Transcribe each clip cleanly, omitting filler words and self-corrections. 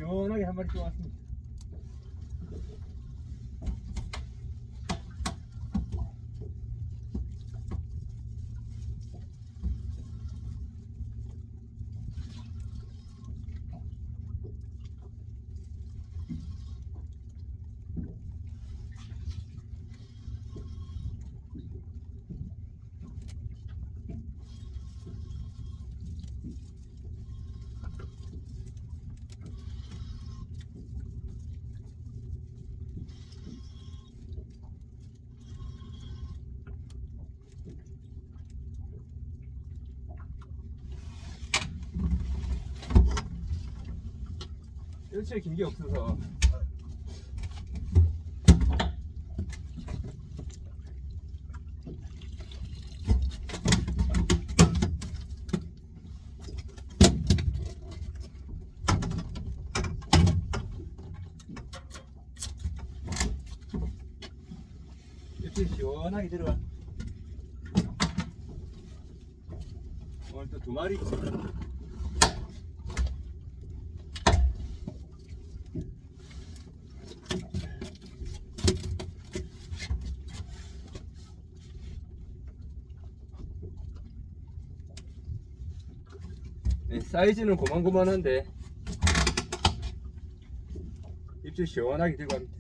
시원하게 한 마리 쏘았습니다. 일체 긴 게 없어서 일체 시원하게 들어가. 오늘 또 두 마리. 네, 사이즈는 고만고만한데 입질 시원하게 들고 갑니다.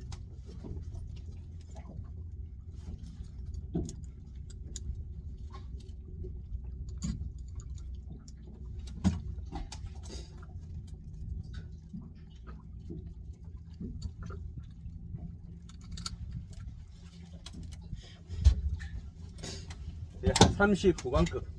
네, 한 30 후반급.